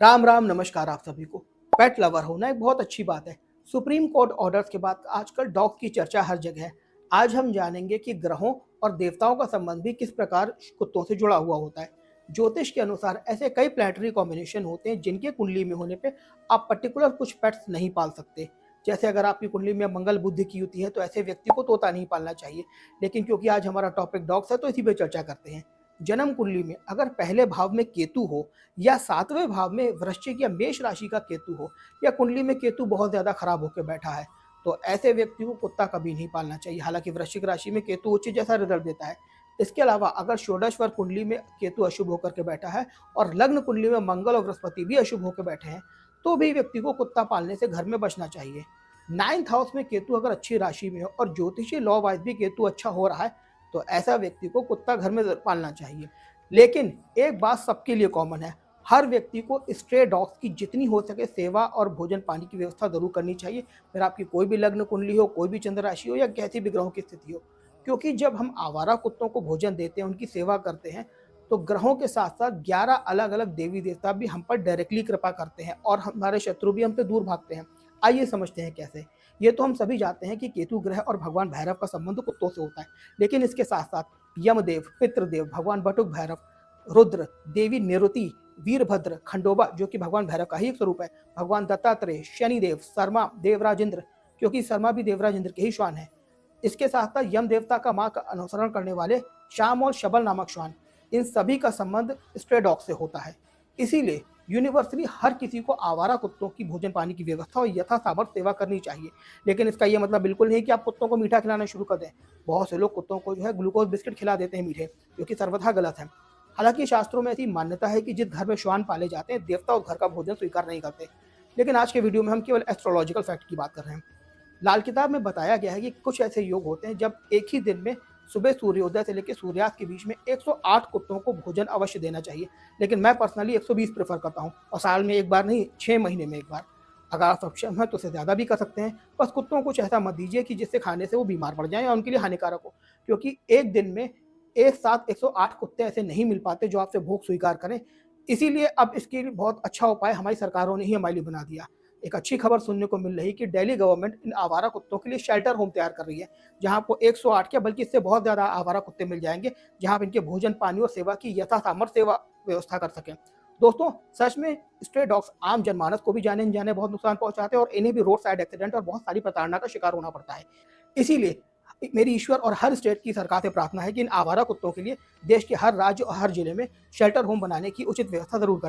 राम राम नमस्कार आप सभी को। पेट लवर होना एक बहुत अच्छी बात है। सुप्रीम कोर्ट ऑर्डर्स के बाद आजकल डॉग की चर्चा हर जगह है। आज हम जानेंगे कि ग्रहों और देवताओं का संबंध भी किस प्रकार कुत्तों से जुड़ा हुआ होता है। ज्योतिष के अनुसार ऐसे कई प्लैनेटरी कॉम्बिनेशन होते हैं जिनके कुंडली में होने पे आप पर्टिकुलर कुछ पेट्स नहीं पाल सकते। जैसे अगर आपकी कुंडली में मंगल बुद्धि की युति है तो ऐसे व्यक्ति को तोता नहीं पालना चाहिए। लेकिन क्योंकि आज हमारा टॉपिक डॉग्स है तो इसी पे चर्चा करते हैं। जन्म कुंडली में अगर पहले भाव में केतु हो या सातवें भाव में वृश्चिक या मेष राशि का केतु हो या कुंडली में केतु बहुत ज्यादा खराब होकर बैठा है तो ऐसे व्यक्ति को कुत्ता कभी नहीं पालना चाहिए। हालांकि वृश्चिक राशि में केतु उच्च जैसा रिजल्ट देता है। इसके अलावा अगर षोडशवर कुंडली में केतु अशुभ होकर के बैठा है और लग्न कुंडली में मंगल और बृहस्पति भी अशुभ होकर बैठे हैं तो भी व्यक्ति को कुत्ता पालने से घर में बचना चाहिए। नाइन्थ हाउस में केतु अगर अच्छी राशि में हो और ज्योतिषी लॉ वाइज भी केतु अच्छा हो रहा है तो ऐसा व्यक्ति को कुत्ता घर में पालना चाहिए। लेकिन एक बात सबके लिए कॉमन है, हर व्यक्ति को स्ट्रे डॉग्स की जितनी हो सके सेवा और भोजन पानी की व्यवस्था जरूर करनी चाहिए। फिर आपकी कोई भी लग्न कुंडली हो, कोई भी चंद्र राशि हो या कैसी भी ग्रहों की स्थिति हो। क्योंकि जब हम आवारा कुत्तों को भोजन देते हैं, उनकी सेवा करते हैं तो ग्रहों के साथ साथ 11 अलग अलग देवी देवता भी हम पर डायरेक्टली कृपा करते हैं और हमारे शत्रु भी हमसे दूर भागते हैं। आइए समझते हैं कैसे। ये तो हम सभी जानते हैं कि केतु ग्रह और भगवान भैरव का संबंध कुत्तों से होता है। लेकिन इसके साथ साथ यमदेव, पितृदेव, भगवान बटुक भैरव, रुद्र, देवी निरुति, वीरभद्र, खंडोबा जो कि भगवान भैरव का ही एक स्वरूप है, भगवान दत्तात्रेय, शनिदेव, शर्मा, देवराजेंद्र क्योंकि शर्मा भी देवराजेंद्र के ही श्वान है। इसके साथ साथ यम देवता का मां का अनुसरण करने वाले शाम और शबल नामक श्वान, इन सभी का संबंध स्ट्रे डॉग से होता है। इसीलिए यूनिवर्सली हर किसी को आवारा कुत्तों की भोजन पानी की व्यवस्था और यथा सामर्थ्य सेवा करनी चाहिए। लेकिन इसका यह मतलब बिल्कुल नहीं कि आप कुत्तों को मीठा खिलाना शुरू कर दें। बहुत से लोग कुत्तों को जो है ग्लूकोज बिस्किट खिला देते हैं मीठे, जो कि सर्वथा गलत है। हालांकि शास्त्रों में ऐसी मान्यता है कि जिस घर में श्वान पाले जाते हैं देवता उस घर का भोजन स्वीकार नहीं करते। लेकिन आज के वीडियो में हम केवल एस्ट्रोलॉजिकल फैक्ट की बात कर रहे हैं। लाल किताब में बताया गया है कि कुछ ऐसे योग होते हैं जब एक ही दिन में सुबह सूर्योदय से लेकर सूर्यास्त के बीच में 108 कुत्तों को भोजन अवश्य देना चाहिए। लेकिन मैं पर्सनली 120 प्रेफर करता हूँ और साल में एक बार नहीं, 6 महीने में एक बार। अगर आप सक्षम हैं तो उससे ज़्यादा भी कर सकते हैं। बस कुत्तों को कुछ ऐसा मत दीजिए कि जिससे खाने से वो बीमार पड़ जाए या उनके लिए हानिकारक हो। क्योंकि एक दिन में एक साथ 108 कुत्ते ऐसे नहीं मिल पाते जो आपसे भोग स्वीकार करें। इसीलिए अब इसके लिए बहुत अच्छा उपाय हमारी सरकारों ने ही हमारे लिए बना दिया। एक अच्छी खबर सुनने को मिल रही कि दिल्ली गवर्नमेंट इन आवारा कुत्तों के लिए शेल्टर होम तैयार कर रही है, जहां आपको 108 क्या बल्कि इससे बहुत ज्यादा आवारा कुत्ते मिल जाएंगे, जहां आप इनके भोजन पानी और सेवा की यथा सामर्थ्य सेवा व्यवस्था कर सकें। दोस्तों, सच में स्ट्रे डॉग्स आम जनमानस को भी जाने अनजाने बहुत नुकसान पहुंचाते हैं और इन्हें भी रोड साइड एक्सीडेंट और बहुत सारी प्रताड़ना का शिकार होना पड़ता है। इसीलिए मेरी ईश्वर और हर स्टेट की सरकार से प्रार्थना है कि इन आवारा कुत्तों के लिए देश के हर राज्य और हर जिले में शेल्टर होम बनाने की उचित व्यवस्था जरूर करें।